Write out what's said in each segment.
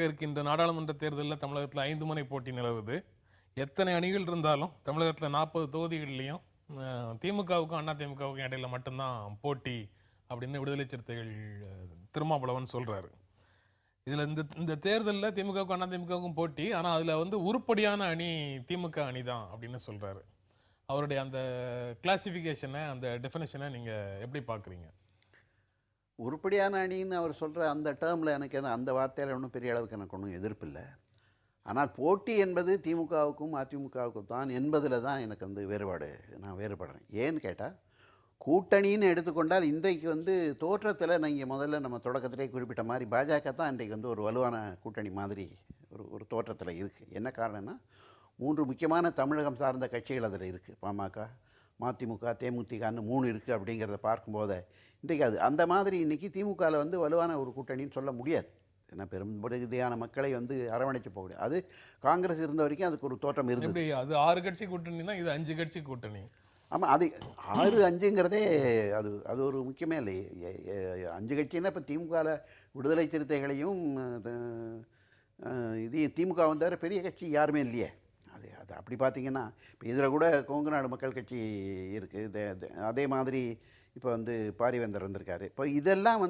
நடக்க இருக்கின்ற நாடாளுமன்ற தேர்தலில் தமிழகத்தில் 5 முனை போட்டி நிலவுது. எத்தனை அணிகள் இருந்தாலும் தமிழகத்தில் 40 தொகுதிகள்லையும் திமுகவுக்கும் அதிமுகவுக்கும் இடையில மட்டும்தான் போட்டி அப்படின்னு விடுதலை சிறுத்தைகள் திருமாவளவன் சொல்றாரு. இதுல இந்த தேர்தலில் திமுகவுக்கும் அதிமுகவுக்கும் போட்டி, ஆனா அதுல உருப்படியான அணி திமுக அணி தான் அப்படின்னு சொல்றாரு. அவருடைய அந்த கிளாசிபிகேஷனை, அந்த டெஃபினேஷனை நீங்க எப்படி பாக்குறீங்க? உருப்படியான அணின்னு அவர் சொல்கிற அந்த டேர்மில் எனக்கு அந்த வார்த்தையில் ஒன்றும் பெரிய அளவுக்கு எனக்கு ஒன்றும் எதிர்ப்பு இல்லை. ஆனால் போட்டி என்பது திமுகவுக்கும் அதிமுகவுக்கும் தான் என்பதில் தான் எனக்கு நான் வேறுபடுறேன். ஏன்னு கேட்டால், கூட்டணின்னு எடுத்துக்கொண்டால் இன்றைக்கு தோற்றத்தில் நீங்கள் முதல்ல நம்ம தொடக்கத்திலே குறிப்பிட்ட மாதிரி பாஜக தான் இன்றைக்கு ஒரு வலுவான கூட்டணி மாதிரி ஒரு தோற்றத்தில் இருக்குது. என்ன காரணம்னா, 3 முக்கியமான தமிழகம் சார்ந்த கட்சிகள் அதில் இருக்குது. பாமக, மதிமுக, தேமுதிகன்னு 3 இருக்குது. அப்படிங்கிறத பார்க்கும்போது இன்றைக்கு அந்த மாதிரி இன்றைக்கி திமுகவில் வலுவான ஒரு கூட்டணின்னு சொல்ல முடியாது. ஏன்னா பெரும்பகுதியான மக்களை அரவணைச்சு போக முடியாது. அது காங்கிரஸ் இருந்த வரைக்கும் அதுக்கு ஒரு தோற்றம் இருந்தது. அது 6 கட்சி கூட்டணினா இது 5 கட்சி கூட்டணி. ஆமாம், அது 6-5ங்கிறதே அது ஒரு முக்கியமே இல்லை. 5 கட்சின்னா இப்போ திமுகவில் விடுதலை சிறுத்தைகளையும் திமுக தவிர பெரிய கட்சி யாருமே இல்லையே. அது அப்படி பார்த்தீங்கன்னா, இப்போ இதில் கூட கொங்கு நாடு மக்கள் கட்சி இருக்குது. அதே மாதிரி இப்போ பாரிவேந்தர் வந்திருக்காரு. இப்போ இதெல்லாம்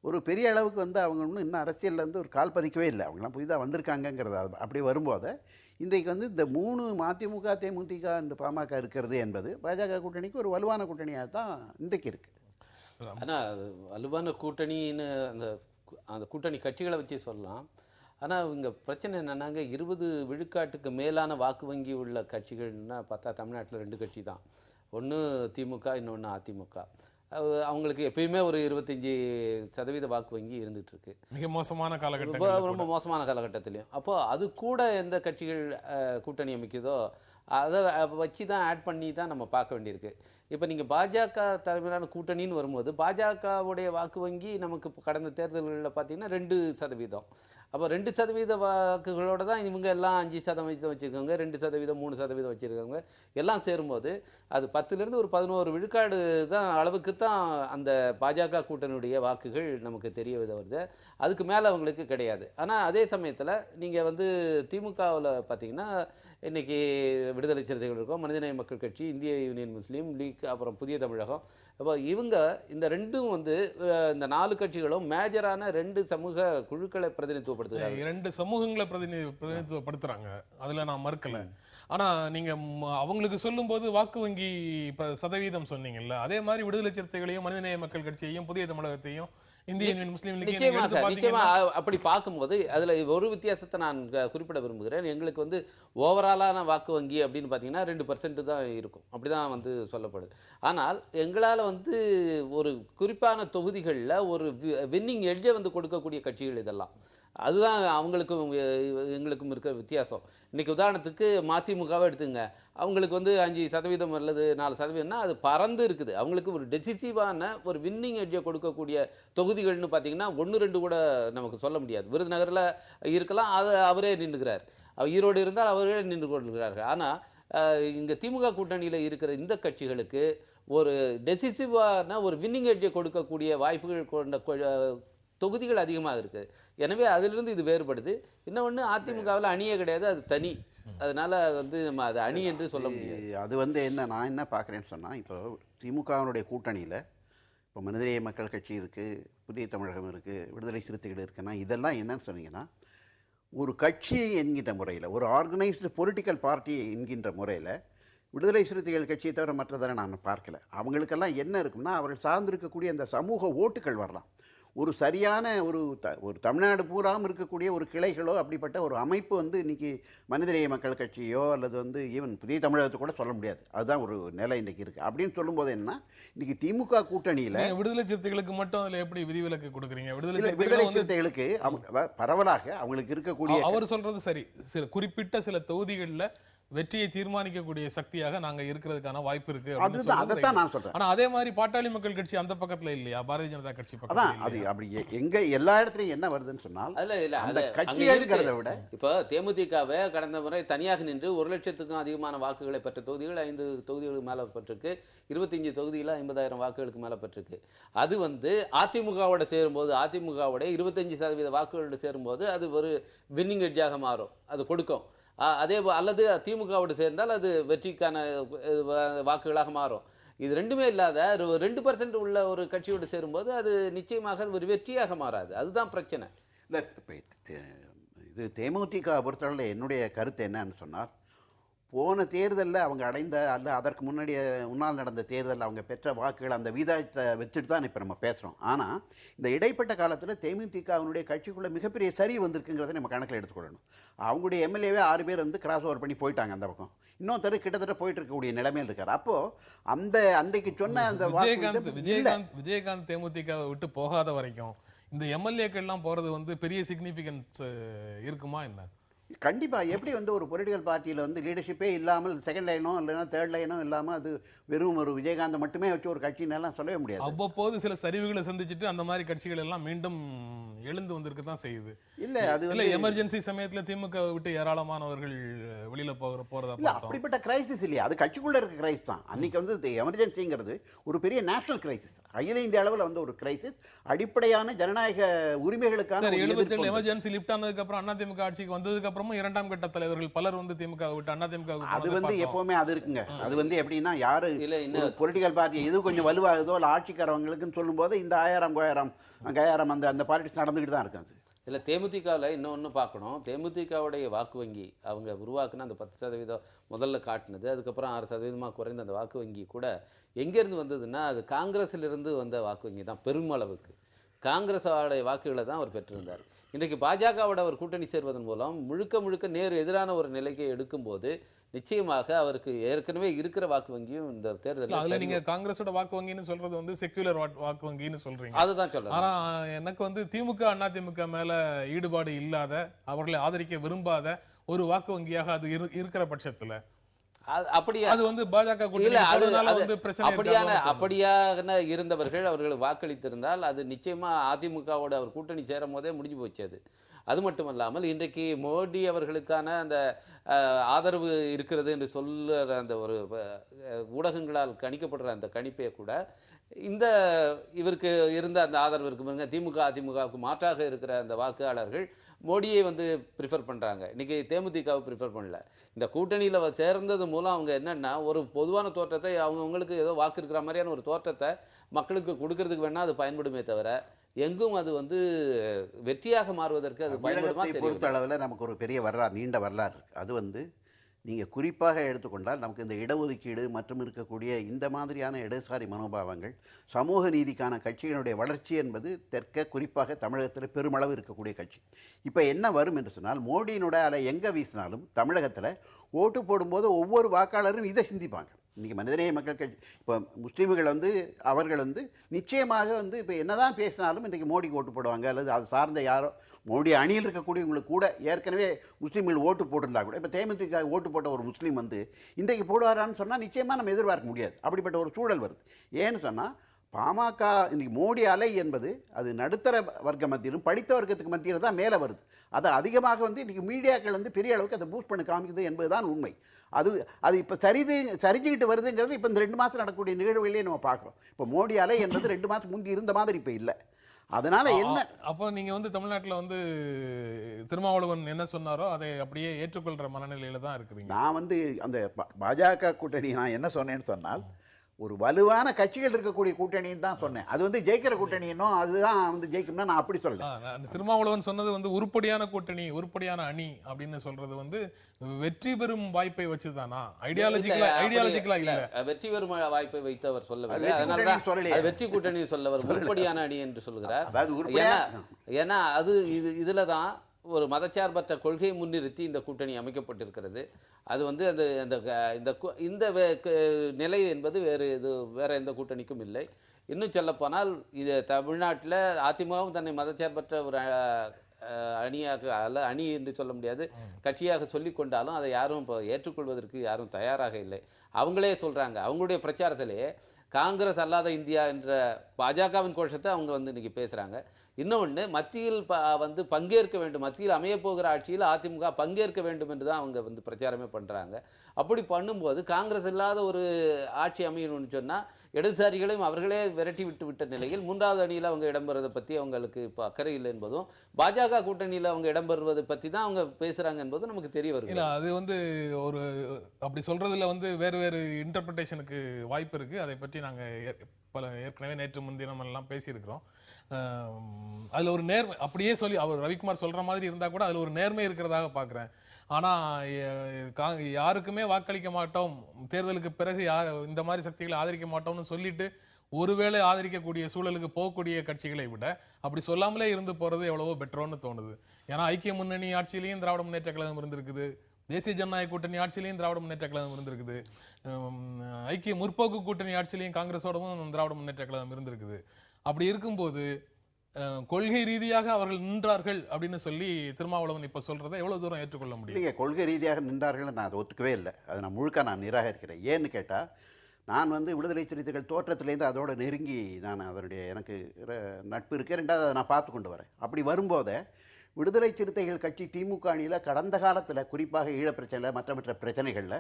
ஒரு பெரிய அளவுக்கு அவங்க இன்னும் அரசியலில் ஒரு கால் பதிக்கவே இல்லை. அவங்களாம் புதிதாக வந்திருக்காங்கங்கிறது. அப்படி வரும்போது இன்றைக்கு இந்த 3 மதிமுக, தேமுதிக இந்த பாமக இருக்கிறது என்பது பாஜக கூட்டணிக்கு ஒரு வலுவான கூட்டணியாக தான் இன்றைக்கு இருக்குது. ஆனால் வலுவான கூட்டணின்னு அந்த கூட்டணி கட்சிகளை வச்சு சொல்லலாம். ஆனால் இங்கே பிரச்சனை என்னென்னாங்க, 20 விழுக்காட்டுக்கு மேலான வாக்கு வங்கி உள்ள கட்சிகள்னா பார்த்தா தமிழ்நாட்டில் 2 கட்சி தான். ஒன்று திமுக, இன்னொன்று அதிமுக. அவங்களுக்கு எப்பயுமே ஒரு 25% வாக்கு வங்கி இருந்துகிட்ருக்கு. மிக மோசமான காலகட்டம், ரொம்ப மோசமான காலகட்டத்திலையும். அப்போது அது கூட எந்த கட்சிகள் கூட்டணி அமைக்குதோ அதை வச்சு தான் ஆட் பண்ணி தான் நம்ம பார்க்க வேண்டியிருக்கு. இப்போ நீங்கள் பாஜக தலைமையிலான கூட்டணின்னு வரும்போது பாஜகவுடைய வாக்கு வங்கி நமக்கு கடந்த தேர்தல்களில் பார்த்தீங்கன்னா 2%. அப்போ 2% வாக்குகளோடு தான் இவங்க எல்லாம் 5% வச்சுருக்காங்க, 2%, 3% வச்சுருக்காங்க. எல்லாம் சேரும்போது அது 10லேருந்து ஒரு 11 விழுக்காடு தான் அளவுக்கு தான் அந்த பாஜக கூட்டணியுடைய வாக்குகள் நமக்கு தெரிய வருது. அதுக்கு மேலே அவங்களுக்கு கிடையாது. ஆனால் அதே சமயத்தில் நீங்கள் திமுகவில் பார்த்தீங்கன்னா இன்றைக்கி விடுதலை சிறுத்தைகள் இருக்கும், மனிதநேய மக்கள் கட்சி, இந்திய யூனியன் முஸ்லீம் லீக், அப்புறம் புதிய தமிழகம். அப்போ இவங்க இந்த ரெண்டும் இந்த 4 கட்சிகளும் மேஜரான 2 சமூக குழுக்களை பிரதிநிதித்துவப்படுத்துகிறாங்க. 2 சமூகங்களை பிரதிநிதித்துவப்படுத்துறாங்க, அதுல நான் மறுக்கல. ஆனா நீங்க அவங்களுக்கு சொல்லும்போது வாக்கு வங்கி சதவீதம் சொன்னீங்கல்ல, அதே மாதிரி விடுதலை சிறுத்தைகளையும் மனிதநேய மக்கள் கட்சியையும் புதிய தமிழகத்தையும் இந்திய யூனியன் முஸ்லீம் லீக் நிச்சயமா அப்படி பார்க்கும்போது அதுல ஒரு வித்தியாசத்தை நான் குறிப்பிட விரும்புகிறேன். எங்களுக்கு ஓவராலான வாக்கு வங்கி அப்படின்னு பார்த்தீங்கன்னா 2% தான் இருக்கும். அப்படிதான் சொல்லப்படுது. ஆனால் எங்களால் ஒரு குறிப்பான தொகுதிகளில் ஒரு வின்னிங் எட்ஜை கொடுக்கக்கூடிய கட்சிகள் இதெல்லாம். அதுதான் அவங்களுக்கும் எங்களுக்கும் இருக்கிற வித்தியாசம். இன்றைக்கி உதாரணத்துக்கு மதிமுகவை எடுத்துங்க. அவங்களுக்கு 5% அல்லது 4%னா அது பறந்து இருக்குது. அவங்களுக்கு ஒரு டெசிசிவான ஒரு வின்னிங் எட்ஜை கொடுக்கக்கூடிய தொகுதிகள்னு பார்த்தீங்கன்னா 1-2 கூட நமக்கு சொல்ல முடியாது. விருதுநகரில் இருக்கலாம், அதை அவரே நின்றுகிறார். ஈரோடு இருந்தால் அவரே நின்று கொண்டிருக்கிறார்கள். ஆனால் இங்கே திமுக கூட்டணியில் இருக்கிற இந்த கட்சிகளுக்கு ஒரு டெசிசிவான ஒரு வின்னிங் எட்ஜை கொடுக்கக்கூடிய வாய்ப்புகள் கொண்ட தொகுதிகள் அதிகமாக இருக்குது. எனவே அதிலிருந்து இது வேறுபடுது. இன்னொன்று, அதிமுகவில் அணியே கிடையாது, அது தனி. அதனால நம்ம அது அணி என்று சொல்ல முடியாது. அது நான் என்ன பார்க்குறேன்னு சொன்னால், இப்போ திமுகவினுடைய கூட்டணியில் இப்போ மனிதநேய மக்கள் கட்சி இருக்குது, புதிய தமிழகம் இருக்குது, விடுதலை சிறுத்தைகள் இருக்குன்னா, இதெல்லாம் என்னன்னு சொன்னீங்கன்னா, ஒரு கட்சி என்கின்ற முறையில், ஒரு ஆர்கனைஸ்டு பொலிட்டிக்கல் பார்ட்டி என்கின்ற முறையில் விடுதலை சிறுத்தைகள் கட்சியை தவிர மற்றதை நான் பார்க்கல. அவங்களுக்கெல்லாம் என்ன இருக்குன்னா, அவர்கள் சார்ந்திருக்கக்கூடிய அந்த சமூக ஓட்டுகள் வரலாம். ஒரு சரியான ஒரு தமிழ்நாடு பூராவும் இருக்கக்கூடிய ஒரு கிளைகளோ அப்படிப்பட்ட ஒரு அமைப்பு இன்றைக்கி மனிதநேய மக்கள் கட்சியோ அல்லது ஈவன் புதிய தமிழகத்தை கூட சொல்ல முடியாது. அதுதான் ஒரு நிலை இன்றைக்கி இருக்குது. அப்படின்னு சொல்லும்போது என்ன, இன்றைக்கி திமுக கூட்டணியில் விடுதலை சிறுத்தைகளுக்கு மட்டும் அதில் எப்படி விதிவிலக்கு கொடுக்குறீங்க? விடுதலை சிறுத்தைகளுக்கு பரவலாக அவங்களுக்கு இருக்கக்கூடிய, அவர் சொல்கிறது சரி, சில குறிப்பிட்ட சில தொகுதிகளில் வெற்றியை தீர்மானிக்கக்கூடிய சக்தியாக நாங்க இருக்கிறதுக்கான வாய்ப்பு இருக்கு அப்படின்னு அதுதான் சொல்றது அதைத்தான் right. நான் சொல்றேன். ஆனா அதே மாதிரி பாட்டாளி மக்கள் கட்சி அந்த பக்கத்துல இல்லையா, பாரதிய ஜனதா கட்சி அதான் பக்கத்துல அது இல்லையா? அப்படி எங்க எல்லா இடத்துலையும் என்ன வருதுன்னு சொன்னால் அதுல இல்ல அந்த அது அங்க கட்சிகள்ங்கிறத இருக்கு. விட இப்போ தேமுதிகவை கடந்த முறை தனியாக நின்று 1,00,000க்கும் அதிகமான வாக்குகளை பெற்ற தொகுதிகள் 5 தொகுதிகளுக்கு மேல பெற்றிருக்கு. 25 தொகுதியில் 50,000 வாக்குகளுக்கு மேல பெற்றிருக்கு. அது வந்து அதிமுகவோட சேரும்போது, அதிமுகவோட 25% வாக்குகளோட சேரும்போது அது ஒரு வின்னிங் எட்ஜாக மாறும், அது கொடுக்கும். அல்லது திமுகவோடு சேர்ந்தால் அது வெற்றிக்கான வாக்குகளாக மாறும். இது ரெண்டுமே இல்லாத 2% உள்ள ஒரு கட்சியோடு சேரும்போது அது நிச்சயமாக ஒரு வெற்றியாக மாறாது. அதுதான் பிரச்சனை. இல்லை இப்போ இது தேமுதிக பொறுத்தவரை என்னுடைய கருத்து என்னன்னு சொன்னால், போன தேர்தலில் அவங்க அடைந்த அல்ல அதற்கு முன்னால் நடந்த தேர்தலில் அவங்க பெற்ற வாக்குகள் அந்த வீதத்தை வச்சுட்டு தான் இப்போ நம்ம பேசுகிறோம். ஆனால் இந்த இடைப்பட்ட காலத்தில் தேமுதிகவினுடைய கட்சிக்குள்ளே மிகப்பெரிய சரி வந்திருக்குங்கிறத நம்ம கணக்கில் எடுத்துக்கொள்ளணும். அவங்களுடைய எம்எல்ஏவே 6 பேர் வந்து கிராஸ் ஓவர் பண்ணி போயிட்டாங்க அந்த பக்கம். இன்னொருத்தர் கிட்டத்தட்ட போயிட்டு இருக்கக்கூடிய நிலைமையில் இருக்கார். அப்போது அந்த அன்றைக்கு சொன்ன அந்த விஜயகாந்த் தேமுதிகவை விட்டு போகாத வரைக்கும் இந்த எம்எல்ஏக்கள்லாம் போறது வந்து பெரிய சிக்னிஃபிகன்ஸ் இருக்குமா என்ன? கண்டிப்பாக எப்படி வந்து ஒரு பொலிட்டிக்கல் பார்ட்டியில் வந்து லீடர்ஷிப்பே இல்லாமல் செகண்ட் லைனோ இல்லைன்னா தேர்ட் லைனோ இல்லாமல் அது வெறும் ஒரு விஜயகாந்த் மட்டுமே வச்சு ஒரு கட்சினெல்லாம் சொல்லவே முடியாது. அவ்வப்போது சில சரிவுகளை சந்திச்சுட்டு அந்த மாதிரி கட்சிகள் எல்லாம் மீண்டும் எழுந்து வந்திருக்க தான் செய்யுது. இல்லை அது இல்லை எமர்ஜென்சி சமயத்தில் திமுக விட்டு ஏராளமானவர்கள் வெளியில போறதா இல்லை அப்படிப்பட்ட கிரைசிஸ் இல்லையா, அது கட்சிக்குள்ளே இருக்க கிரைஸ் தான். அன்றைக்கி வந்து எமர்ஜென்சிங்கிறது ஒரு பெரிய நேஷனல் கிரைசிஸ், அகில இந்திய அளவில் வந்து ஒரு கிரைசிஸ், அடிப்படையான ஜனநாயக உரிமைகளுக்கான 77 எமர்ஜென்சி லிஃப்ட் ஆனதுக்கு அப்புறம் அதிமுக ஆட்சிக்கு வந்ததுக்கு அப்புறமும் 2ஆம் கட்ட தலைவர்கள் பலர் வந்து திமுக விட்டு அதிமுக அது வந்து எப்பவுமே அது இருக்குங்க. அது வந்து எப்படின்னா யாரு பொலிட்டிக்கல் பார்ட்டி எது கொஞ்சம் வலுவாகுதோ இல்லை ஆட்சிக்காரவங்களுக்குன்னு சொல்லும்போது இந்த 1000 அந்த பாலிடிக்ஸ் நடந்துக்கிட்டு தான் இருக்காது. இல்லை தேமுதிகவில் இன்னொன்று பார்க்கணும். தேமுதிகவுடைய வாக்கு வங்கி அவங்க உருவாக்குன அந்த 10% முதல்ல காட்டினது, அதுக்கப்புறம் 6% குறைந்த அந்த வாக்கு வங்கி கூட எங்கேருந்து வந்ததுன்னா அது காங்கிரஸிலிருந்து வந்த வாக்கு வங்கி தான். பெருமளவுக்கு காங்கிரஸோடைய வாக்குகளை தான் அவர் பெற்றிருந்தார். இன்றைக்கு பாஜகவோட அவர் கூட்டணி சேர்வதன் மூலம் முழுக்க நேர் எதிரான ஒரு நிலைக்கு எடுக்கும்போது நிச்சயமாக அவருக்கு ஏற்கனவே இருக்கிற வாக்கு வங்கியும் இந்த தேர்தலில் அதுல நீங்க காங்கிரஸோட வாக்கு வங்கின்னு சொல்றது வந்து செக்யூலர் வாக்கு வங்கின்னு சொல்றீங்க. அதுதான் சொல்றேன். ஆனா எனக்கு வந்து திமுக அதிமுக மேல ஈடுபாடு இல்லாத, அவர்களை ஆதரிக்க விரும்பாத ஒரு வாக்கு வங்கியாக அது இருக்கிற பட்சத்துல அது வந்து பாஜக அப்படியான இருந்தவர்கள் அவர்கள் வாக்களித்திருந்தால் அது நிச்சயமா அதிமுகவோட அவர் கூட்டணி சேரும் போதே முடிஞ்சு போச்சு. அது மட்டுமல்லாமல் இன்றைக்கு மோடி அவர்களுக்கான அந்த ஆதரவு இருக்கிறது என்று சொல்லுற அந்த ஒரு ஊடகங்களால் கணிக்கப்படுற அந்த கணிப்பை கூட இந்த இவருக்கு இருந்த அந்த ஆதரவு இருக்கு. திமுக அதிமுகவுக்கு மாற்றாக இருக்கிற அந்த வாக்காளர்கள் மோடியை வந்து ப்ரிஃபர் பண்ணுறாங்க. இன்றைக்கி தேமுதிகவை ப்ரிஃபர் பண்ணல. இந்த கூட்டணியில் சேர்ந்தது மூலம் அவங்க என்னென்னா ஒரு பொதுவான தோற்றத்தை அவங்களுக்கு ஏதோ வாக்கு இருக்கிற மாதிரியான ஒரு தோற்றத்தை மக்களுக்கு கொடுக்கறதுக்கு வேணால் அது பயன்படுமே தவிர எங்கும் அது வந்து வெற்றியாக மாறுவதற்கு அது பயன்படுமா பொறுத்த அளவில் நமக்கு ஒரு பெரிய வரலாறு, நீண்ட வரலாறு இருக்குது. அது வந்து நீங்கள் குறிப்பாக எடுத்துக்கொண்டால் நமக்கு இந்த இடஒதுக்கீடு மற்றும் இருக்கக்கூடிய இந்த மாதிரியான இடதுசாரி மனோபாவங்கள், சமூக நீதிக்கான கட்சிகளுடைய வளர்ச்சி என்பது தெற்க குறிப்பாக தமிழகத்தில் பெருமளவு இருக்கக்கூடிய கட்சி. இப்போ என்ன வரும் என்று சொன்னால், மோடியினோட அலை எங்கே வீசினாலும் தமிழகத்தில் ஓட்டு போடும்போது ஒவ்வொரு வாக்காளரும் இதை சிந்திப்பாங்க. இன்றைக்கி மனிதநேய மக்கள் கட்சி இப்போ முஸ்லீம்கள் வந்து அவர்கள் வந்து நிச்சயமாக வந்து இப்போ என்ன தான் பேசினாலும் இன்றைக்கி மோடிக்கு ஓட்டு போடுவாங்க, அல்லது அது சார்ந்த யாரோ மோடி அணியில் இருக்கக்கூடியவங்களுக்கு கூட ஏற்கனவே முஸ்லீம்கள் ஓட்டு போட்டிருந்தா கூட இப்போ தேமுதிக ஓட்டு போட்ட ஒரு முஸ்லீம் வந்து இன்றைக்கு போடுவாரான்னு சொன்னால் நிச்சயமாக நம்ம எதிர்பார்க்க முடியாது. அப்படிப்பட்ட ஒரு சூழல் வருது. ஏன்னு சொன்னால் பாமக இன்றைக்கி மோடி அலை என்பது அது நடுத்தர வர்க்க மத்தியிலும் படித்த வர்க்கத்துக்கு மத்தியில் தான் மேலே வருது. அதை அதிகமாக வந்து இன்றைக்கி மீடியாக்கள் வந்து பெரிய அளவுக்கு அதை பூஸ்ட் பண்ணி காமிக்குது என்பதுதான் உண்மை. அது இப்போ சரிஞ்சுக்கிட்டு வருதுங்கிறது இப்போ இந்த 2 மாதம் நடக்கக்கூடிய நிகழ்வுகளே நம்ம பார்க்குறோம். இப்போ மோடி அலை என்பது 2 மாதம் முந்தி இருந்த மாதிரி இப்போ இல்லை. அதனால என்ன அப்போ நீங்க வந்து தமிழ்நாட்டில் வந்து திருமாவளவன் என்ன சொன்னாரோ அதை அப்படியே ஏற்றுக்கொள்கிற மனநிலையில தான் இருக்கிறீங்க. நான் வந்து அந்த பாஜக கூட்டணி நான் என்ன சொன்னேன்னு சொன்னால் ஒரு வலுவான கட்சிகள் இருக்கக்கூடிய கூட்டணின்னு தான் சொன்னேன். அது வந்து ஜெயிக்கிற கூட்டணின்னும் அதுதான் வந்து ஜெயிக்கும்னா நான் அப்படி சொல்ல. திருமாவளவன் சொன்னது வந்து உருப்படியான கூட்டணி, உருப்படியான அணி அப்படின்னு சொல்றது வந்து வெற்றி பெறும் வாய்ப்பை வச்சுதானா, ஐடியாலஜிக்கலா இல்ல வெற்றி பெறும் வாய்ப்பை வைத்து அவர் சொல்லவில்லை. அதனாலதான் வெற்றி கூட்டணி சொல்லவர் உருப்படியான அணி என்று சொல்கிறார். ஏன்னா அது இதுலதான் ஒரு மதச்சார்பற்ற கொள்கையை முன்னிறுத்தி இந்த கூட்டணி அமைக்கப்பட்டிருக்கிறது. அது வந்து இந்த நிலை என்பது வேற எந்த கூட்டணிக்கும் இல்லை. இன்னும் சொல்லப்போனால் இது தமிழ்நாட்டில் அதிமுகவும் தன்னை மதச்சார்பற்ற ஒரு அணியாக அல்ல, அணி என்று சொல்ல முடியாது, கட்சியாக சொல்லி கொண்டாலும் அதை யாரும் இப்போ ஏற்றுக்கொள்வதற்கு யாரும் தயாராக இல்லை. அவங்களே சொல்கிறாங்க, அவங்களுடைய பிரச்சாரத்திலே காங்கிரஸ் அல்லாத இந்தியா என்ற பாஜகவின் கோஷத்தை அவங்க வந்து இன்றைக்கி பேசுகிறாங்க. இன்னொன்று, மத்தியில் வந்து பங்கேற்க வேண்டும், மத்தியில் அமையப்போகிற ஆட்சியில் அதிமுக பங்கேற்க வேண்டும் என்று தான் அவங்க வந்து பிரச்சாரமே பண்ணுறாங்க. அப்படி பண்ணும்போது காங்கிரஸ் இல்லாத ஒரு ஆட்சி அமையணும்னு சொன்னால் இடதுசாரிகளையும் அவர்களே விரட்டி விட்ட நிலையில் 3வது அணியில் அவங்க இடம்பெறுவதை பற்றி அவங்களுக்கு இப்போ அக்கறை இல்லை என்பதும், பாஜக கூட்டணியில் அவங்க இடம்பெறுவதை பற்றி தான் அவங்க பேசுகிறாங்க என்பதும் நமக்கு தெரிய வருது. இல்லை, அது வந்து ஒரு அப்படி சொல்றதுல வந்து வேறு வேறு இன்டர்பிரிட்டேஷனுக்கு வாய்ப்பு இருக்கு. அதை பற்றி நாங்கள் ஏற்கனவே நேற்று முன்தினம் எல்லாம் பேசியிருக்கிறோம். அதில் ஒரு நேர்மை, அப்படியே சொல்லி அவர் ரவிக்குமார் சொல்ற மாதிரி இருந்தால் கூட அதில் ஒரு நேர்மை இருக்கிறதாக பார்க்குறேன். ஆனால் யாருக்குமே வாக்களிக்க மாட்டோம், தேர்தலுக்கு பிறகு இந்த மாதிரி சக்திகளை ஆதரிக்க மாட்டோம்னு சொல்லிட்டு ஒருவேளை ஆதரிக்கக்கூடிய சூழலுக்கு போகக்கூடிய கட்சிகளை விட அப்படி சொல்லாமலே இருந்து போறது எவ்வளவோ பெட்டரோன்னு தோணுது. ஏன்னா ஐக்கிய முன்னணி ஆட்சியிலையும் திராவிட முன்னேற்ற கழகம் இருந்திருக்குது, தேசிய ஜனநாயக கூட்டணி ஆட்சியிலையும் திராவிட முன்னேற்ற கழகம் இருந்திருக்குது, ஐக்கிய முற்போக்கு கூட்டணி ஆட்சியிலையும் காங்கிரஸோடவும் திராவிட முன்னேற்ற கழகம் இருந்திருக்குது. அப்படி இருக்கும்போது கொள்கை ரீதியாக அவர்கள் நின்றார்கள் அப்படின்னு சொல்லி திருமாவளவன் இப்ப சொல்றதை எவ்வளவு தூரம் ஏற்றுக்கொள்ள முடியும்? இல்லைங்க, கொள்கை ரீதியாக நின்றார்கள் நான் அதை ஒத்துக்கவே இல்லை. அதை நான் முழுக்க நிராகரிக்கிறேன். ஏன்னு கேட்டால், நான் வந்து விடுதலை சிறுத்தைகள் தோற்றத்திலேருந்து அதோட நெருங்கி நான் அதனுடைய எனக்கு நட்பு இருக்கேன். ரெண்டாவது அதை நான் பார்த்து கொண்டு வரேன். அப்படி வரும்போதே விடுதலை சிறுத்தைகள் கட்சி திமுக அணியில் கடந்த காலத்தில், குறிப்பாக ஈழப் பிரச்சனையில் மற்ற பிரச்சனைகளில்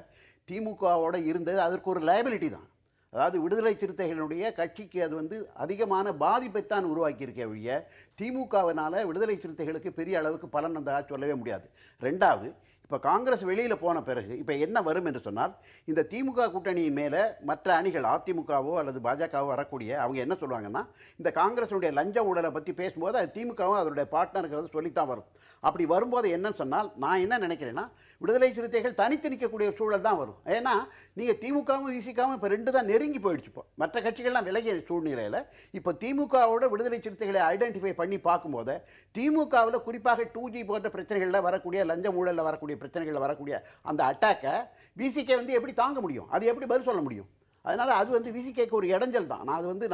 திமுகவோடு இருந்தது அதற்கு ஒரு லைபிலிட்டி தான். அதாவது விடுதலை சிறுத்தைகளுடைய கட்சிக்கு அது வந்து அதிகமான பாதிப்பைத்தான் உருவாக்கியிருக்க ஒழிய திமுகவினால் விடுதலை சிறுத்தைகளுக்கு பெரிய அளவுக்கு பலன் வந்ததாக சொல்லவே முடியாது. ரெண்டாவது, இப்போ காங்கிரஸ் வெளியில் போன பிறகு இப்போ என்ன வரும் என்று சொன்னால், இந்த திமுக கூட்டணியின் மேலே மற்ற அணிகள் அதிமுகவோ அல்லது பாஜகவோ வரக்கூடிய அவங்க என்ன சொல்லுவாங்கன்னா, இந்த காங்கிரஸுடைய லஞ்ச ஊழலை பற்றி பேசும்போது அது திமுகவும் அதனுடைய பார்ட்னருங்கிறது சொல்லித்தான் வரும். அப்படி வரும்போது என்னன்னு சொன்னால், நான் என்ன நினைக்கிறேன்னா, விடுதலை சிறுத்தைகள் தனித்து நிற்கக்கூடிய சூழல் தான் வரும். ஏன்னா நீங்கள் திமுகவும் விசிகாவும் இப்போ 2 தான் நெருங்கி போயிடுச்சு. இப்போ மற்ற கட்சிகள்லாம் விலகிய சூழ்நிலையில் இப்போ திமுகவோட விடுதலை சிறுத்தைகளை ஐடென்டிஃபை பண்ணி பார்க்கும்போது திமுகவில் குறிப்பாக 2G போன்ற பிரச்சனைகளில் வரக்கூடிய லஞ்ச ஊழலில் வரக்கூடிய பிரச்சனைகளில் வரக்கூடிய அந்த அட்டாக்கை விசிகே வந்து எப்படி தாங்க முடியும்? அது எப்படி பதில் சொல்ல முடியும்? அதனால் அது வந்து விசிகேக்கு ஒரு இடைஞ்சல் தான்.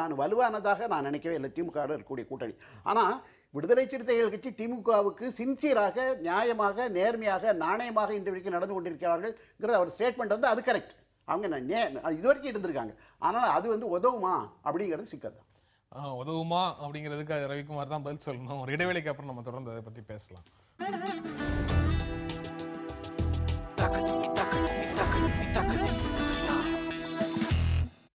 நான் வலுவானதாக நான் நினைக்கவே இல்லை திமுகவில் இருக்கக்கூடிய கூட்டணி. ஆனால் விடுதலை சிறுத்தைகள் கட்சி திமுகவுக்கு சின்சியராக, நியாயமாக, நேர்மையாக, நாணயமாக இன்று வரைக்கும் நடந்து கொண்டிருக்கிறார்கள்ங்கிறது அவர் ஸ்டேட்மெண்ட் வந்து அது கரெக்ட். அவங்க இது வரைக்கும் இருந்திருக்காங்க. ஆனால் அது வந்து உதவுமா அப்படிங்கிறது சிக்கல் தான். உதவுமா அப்படிங்கிறதுக்கு ரவிக்குமார் தான் பதில் சொல்லணும். ஒரு இடைவேளைக்கு அப்புறம் நம்ம தொடர்ந்து அதை பற்றி பேசலாம்.